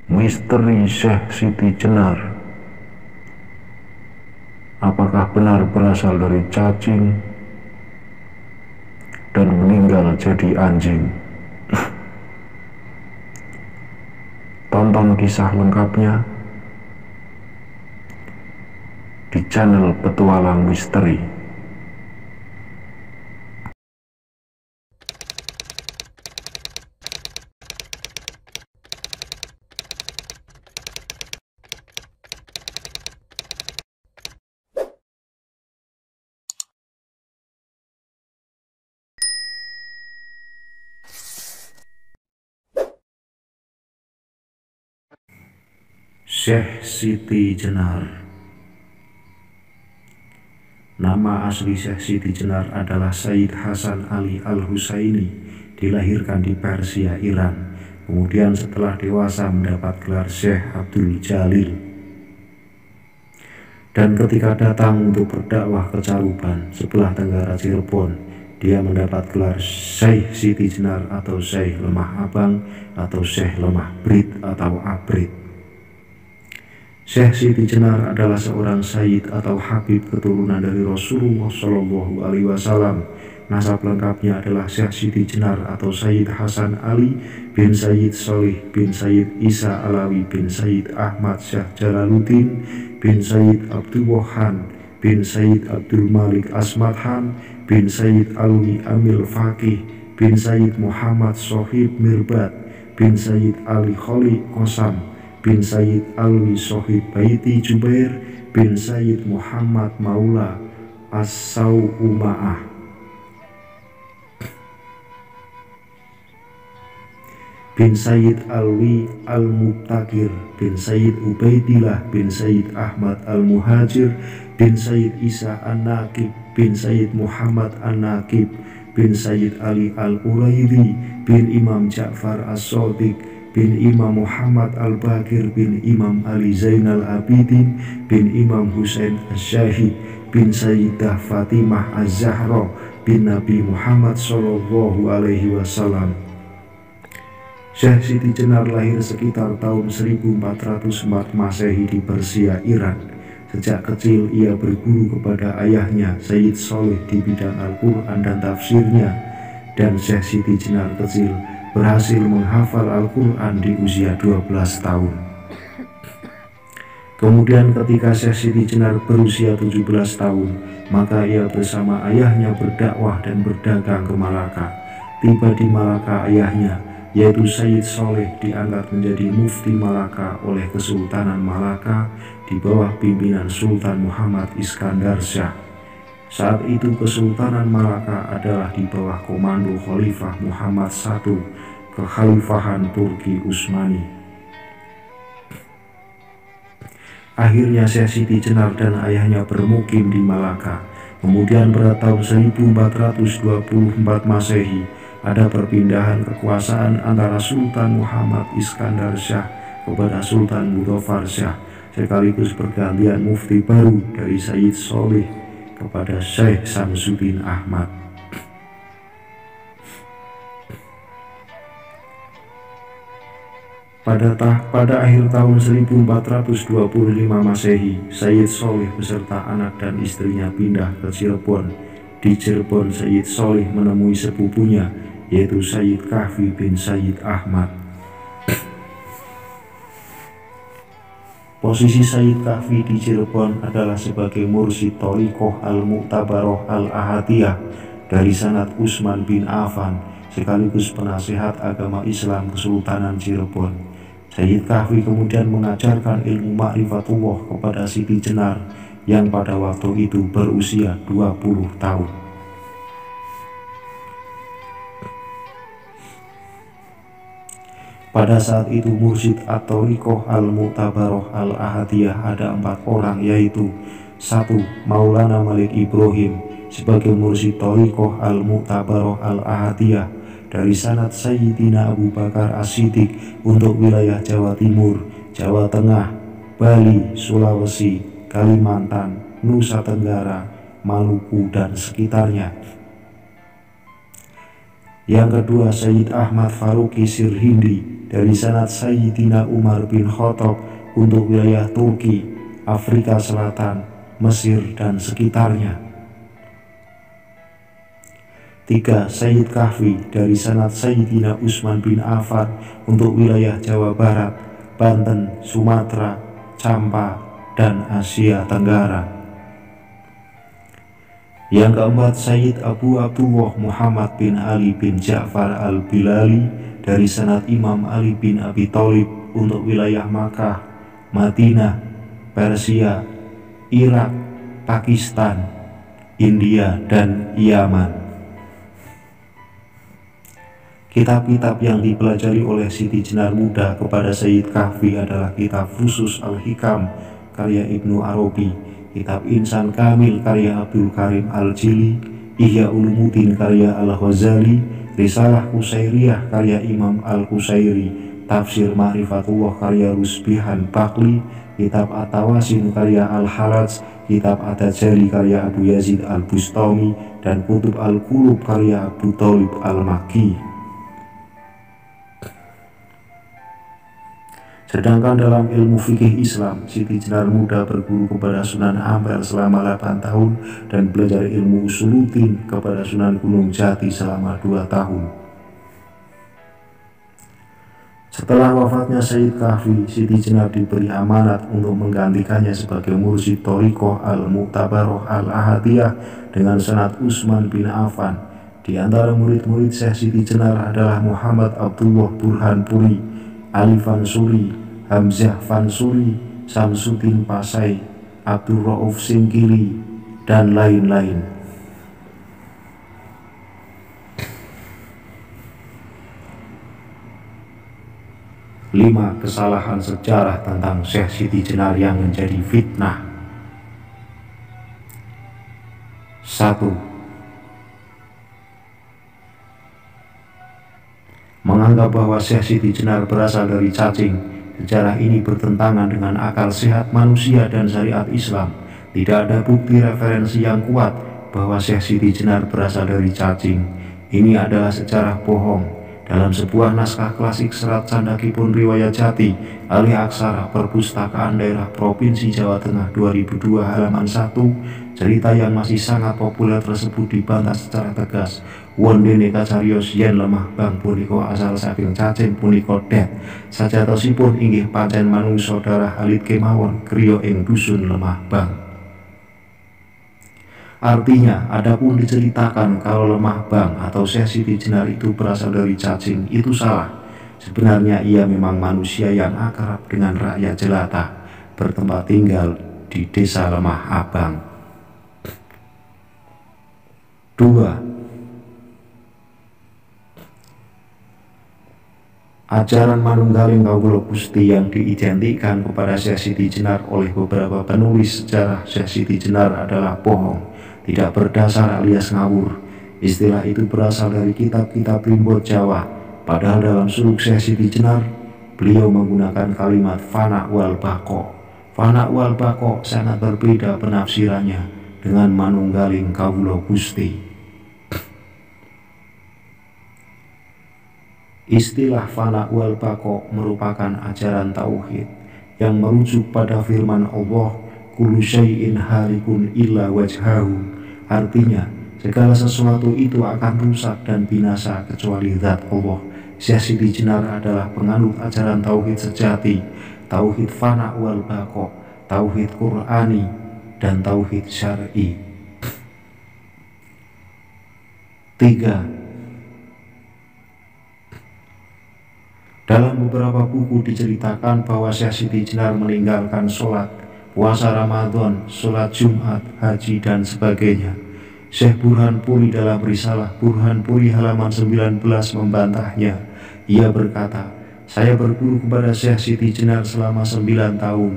Misteri Syekh Siti Jenar. Apakah benar berasal dari cacing dan meninggal jadi anjing? Tonton kisah lengkapnya di channel Petualang Misteri. Syekh Siti Jenar. Nama asli Syekh Siti Jenar adalah Sayyid Hasan Ali Al-Husaini, dilahirkan di Persia, Iran. Kemudian setelah dewasa mendapat gelar Syekh Abdul Jalil. Dan ketika datang untuk berdakwah ke Caruban sebelah tenggara Cirebon, dia mendapat gelar Syekh Siti Jenar atau Syekh Lemah Abang atau Syekh Lemah Brit atau Abrit. Syekh Siti Jenar adalah seorang sayyid atau habib keturunan dari Rasulullah Shallallahu Alaihi Wasallam. Nasab lengkapnya adalah Syekh Siti Jenar atau Sayyid Hasan Ali bin Sayyid Solih bin Sayyid Isa Alawi bin Sayyid Ahmad Syekh Jalaluddin bin Sayyid Abdul Wahhan bin Sayyid Abdul Malik Asmadhan bin Sayyid Alwi Amil Faqih bin Sayyid Muhammad Sohib Mirbat bin Sayyid Ali Kholi Qasam bin Sayyid Alwi Sohib Baiti Jubair bin Sayyid Muhammad Maula As-Sau'uma'ah bin Sayyid Alwi Al-Mubtakir bin Sayyid Ubaidillah bin Sayyid Ahmad Al-Muhajir bin Sayyid Isa An-Naqib bin Sayyid Muhammad An-Naqib bin Sayyid Ali Al-Uraidi bin Imam Ja'far As-Sodiq bin Imam Muhammad Al-Bakir bin Imam Ali Zainal Abidin bin Imam Husain As-Syahid bin Sayyidah Fatimah Az-Zahra bin Nabi Muhammad Sallallahu Alaihi Wasallam. Syekh Siti Jenar lahir sekitar tahun 1404 Masehi di Persia, Iran. Sejak kecil ia berguru kepada ayahnya Sayyid Soleh di bidang Al-Quran dan tafsirnya, dan Syekh Siti Jenar kecil berhasil menghafal Al-Quran di usia 12 tahun. Kemudian ketika Syekh Siti Jenar berusia 17 tahun, maka ia bersama ayahnya berdakwah dan berdagang ke Malaka. Tiba di Malaka ayahnya, yaitu Sayyid Soleh, diangkat menjadi mufti Malaka oleh Kesultanan Malaka di bawah pimpinan Sultan Muhammad Iskandar Shah. Saat itu Kesultanan Malaka adalah di bawah komando Khalifah Muhammad I, Kekhalifahan Turki Utsmani. Akhirnya Syekh Siti Jenar dan ayahnya bermukim di Malaka. Kemudian pada tahun 1424 Masehi ada perpindahan kekuasaan antara Sultan Muhammad Iskandar Shah kepada Sultan Mudhafar Shah, sekaligus pergantian mufti baru dari Sayyid Soleh kepada Syekh Samsuddin Ahmad. Pada akhir tahun 1425 Masehi, Sayyid Soleh beserta anak dan istrinya pindah ke Cirebon. Di Cirebon, Sayyid Soleh menemui sepupunya, yaitu Sayyid Kahfi bin Sayyid Ahmad. Posisi Sayyid Kahfi di Cirebon adalah sebagai mursyid Thariqah Al-Mu'tabaroh Al-Ahadiyah dari sanad Utsman bin Affan, sekaligus penasihat agama Islam Kesultanan Cirebon. Sayyid Kahfi kemudian mengajarkan ilmu ma'rifatullah kepada Siti Jenar yang pada waktu itu berusia 20 tahun. Pada saat itu mursyid At-Thariqah Al-Mu'tabaroh Al-Ahadiyah ada 4 orang, yaitu 1. Maulana Malik Ibrahim sebagai mursyid Thariqah Al-Mu'tabaroh Al-Ahadiyah dari sanad Sayyidina Abu Bakar As-Siddiq untuk wilayah Jawa Timur, Jawa Tengah, Bali, Sulawesi, Kalimantan, Nusa Tenggara, Maluku dan sekitarnya. Yang kedua, Sayyid Ahmad Faruqi Sirhindi dari sanad Sayyidina Umar bin Khattab untuk wilayah Turki, Afrika Selatan, Mesir dan sekitarnya. 3. Sayyid Kahfi dari sanad Sayyidina Utsman bin Affan untuk wilayah Jawa Barat, Banten, Sumatera, Campa, dan Asia Tenggara. Yang keempat, Sayyid Abu Abdullah Muhammad bin Ali bin Ja'far al-Bilali dari sanad Imam Ali bin Abi Thalib untuk wilayah Makkah, Madinah, Persia, Irak, Pakistan, India, dan Yaman. Kitab-kitab yang dipelajari oleh Siti Jenar Muda kepada Sayyid Kahfi adalah kitab Fusus Al-Hikam karya Ibnu Arabi, kitab Insan Kamil karya Abdul Karim Al-Jili, Ihya Ulumuddin karya Al-Ghazali, Risalah Qusairiyah karya Imam Al-Qusairi, Tafsir Ma'rifatullah karya Rusbihan Bakli, kitab At-Tawasin karya Al-Haraj, kitab At-Tajali karya Abu Yazid Al-Bustami, dan Kutub Al-Qulub karya Abu Thalib Al-Makki. Sedangkan dalam ilmu fikih Islam, Siti Jenar Muda berguru kepada Sunan Ampel selama 8 tahun dan belajar ilmu usuluddin kepada Sunan Gunung Jati selama 2 tahun. Setelah wafatnya Sayyid Kahfi, Siti Jenar diberi amanat untuk menggantikannya sebagai mursyid Thariqah Al-Mu'tabaroh Al-Ahadiyah dengan sanad Utsman bin Affan. Di antara murid-murid Syekh Siti Jenar adalah Muhammad Abdullah Burhanpuri, Ali Fansuri, Hamzah Fansuri, Samsuddin Pasai, Abdul Rauf Singkili, dan lain-lain. Lima kesalahan sejarah tentang Syekh Siti Jenar yang menjadi fitnah. 1. Menganggap bahwa Syekh Siti Jenar berasal dari cacing. Sejarah ini bertentangan dengan akal sehat manusia dan syariat Islam. Tidak ada bukti referensi yang kuat bahwa Syekh Siti Jenar berasal dari cacing. Ini adalah sejarah bohong. Dalam sebuah naskah klasik Serat Candakipun Riwayat Jati, Alih Aksara Perpustakaan Daerah Provinsi Jawa Tengah 2002 halaman 1, cerita yang masih sangat populer tersebut dibantah secara tegas. Wondene kacarios yen lemah bang punika asal saking cacing punika det. Sajatosipun inggih pancen manungsa darah alit kemawon kriya ing dusun lemah bang. Artinya, adapun diceritakan kalau lemah bang atau Syekh Siti Jenar itu berasal dari cacing, itu salah. Sebenarnya ia memang manusia yang akrab dengan rakyat jelata, bertempat tinggal di desa Lemah Abang. 2. Ajaran Manunggaling Kawula Gusti yang diidentikan kepada Syekh Siti Jenar oleh beberapa penulis sejarah Syekh Siti Jenar adalah bohong, tidak berdasar alias ngawur. Istilah itu berasal dari kitab-kitab Limbot Jawa, padahal dalam suluk Syekh Siti Jenar, beliau menggunakan kalimat fana wal bako. Fana wal bako sangat berbeda penafsirannya dengan Manunggaling Kawula Gusti. Istilah fana wal bako merupakan ajaran tauhid yang merujuk pada firman Allah, kullu syai'in halikun illa wajhahu. Artinya, segala sesuatu itu akan rusak dan binasa kecuali zat Allah. Syekh Siti Jenar adalah penganut ajaran tauhid sejati, tauhid fana wal bako, tauhid Qur'ani, dan tauhid syar'i. 3. Dalam beberapa buku diceritakan bahwa Syekh Siti Jenar meninggalkan sholat, puasa Ramadan, sholat Jumat, haji, dan sebagainya. Syekh Burhanpuri dalam risalah Burhanpuri halaman 19 membantahnya. Ia berkata, saya berguru kepada Syekh Siti Jenar selama 9 tahun.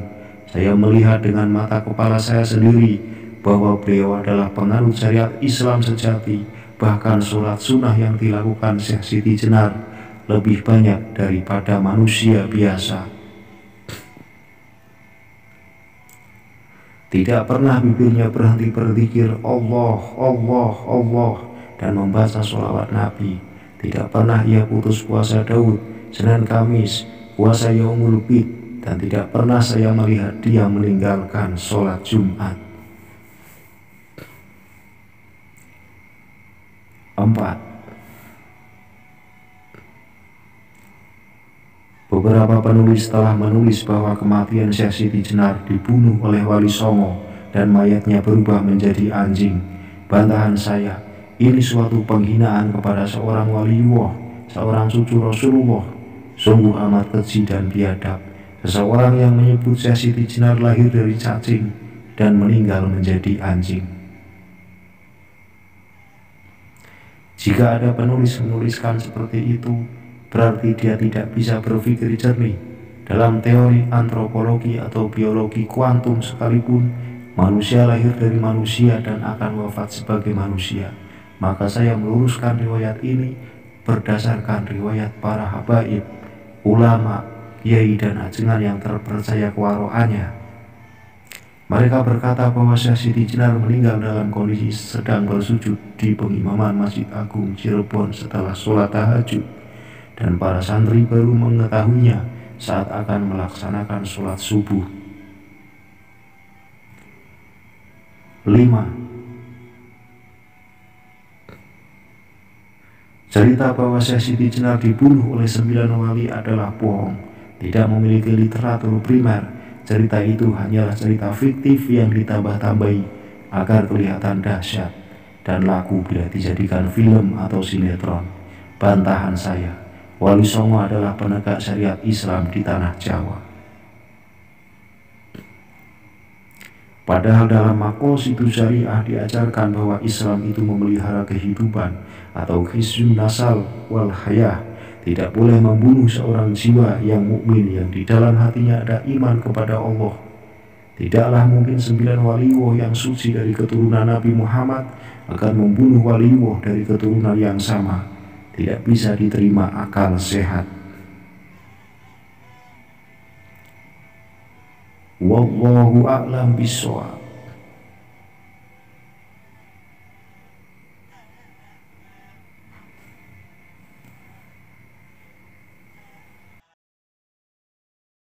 Saya melihat dengan mata kepala saya sendiri bahwa beliau adalah penganut syariat Islam sejati. Bahkan sholat sunnah yang dilakukan Syekh Siti Jenar lebih banyak daripada manusia biasa. Tidak pernah bibirnya berhenti berzikir Allah, Allah, Allah, dan membaca sholawat Nabi. Tidak pernah ia putus puasa Daud, Senin Kamis, puasa Yaumul Bid, dan tidak pernah saya melihat dia meninggalkan sholat Jumat. 4. Beberapa penulis telah menulis bahwa kematian Syekh Siti Jenar dibunuh oleh Wali Songo dan mayatnya berubah menjadi anjing. Bantahan saya, ini suatu penghinaan kepada seorang waliullah, seorang cucu Rasulullah. Sungguh amat keji dan biadab. Seseorang yang menyebut Syekh Siti Jenar lahir dari cacing dan meninggal menjadi anjing. Jika ada penulis menuliskan seperti itu, berarti dia tidak bisa berpikir jernih. Dalam teori antropologi atau biologi kuantum sekalipun, manusia lahir dari manusia dan akan wafat sebagai manusia. Maka saya meluruskan riwayat ini berdasarkan riwayat para habaib, ulama, kiai dan ajengan yang terpercaya kewaroannya. Mereka berkata bahwa Syekh Siti Jenar meninggal dalam kondisi sedang bersujud di pengimaman Masjid Agung Cirebon setelah sholat tahajud, dan para santri baru mengetahuinya saat akan melaksanakan sholat subuh. 5. Cerita bahwa Syekh Siti Jenar dibunuh oleh 9 wali adalah bohong, tidak memiliki literatur primer. Cerita itu hanyalah cerita fiktif yang ditambah-tambahi agar kelihatan dahsyat dan laku bila dijadikan film atau sinetron. Bantahan saya, Wali Songo adalah penegak syariat Islam di tanah Jawa. Padahal dalam Maqasidus Syariah diajarkan bahwa Islam itu memelihara kehidupan atau hizbun nasal wal hayah. Tidak boleh membunuh seorang jiwa yang mukmin yang di dalam hatinya ada iman kepada Allah. Tidaklah mungkin 9 waliullah yang suci dari keturunan Nabi Muhammad akan membunuh waliullah dari keturunan yang sama. Tidak bisa diterima akal sehat. Wallahu a'lam bishawab.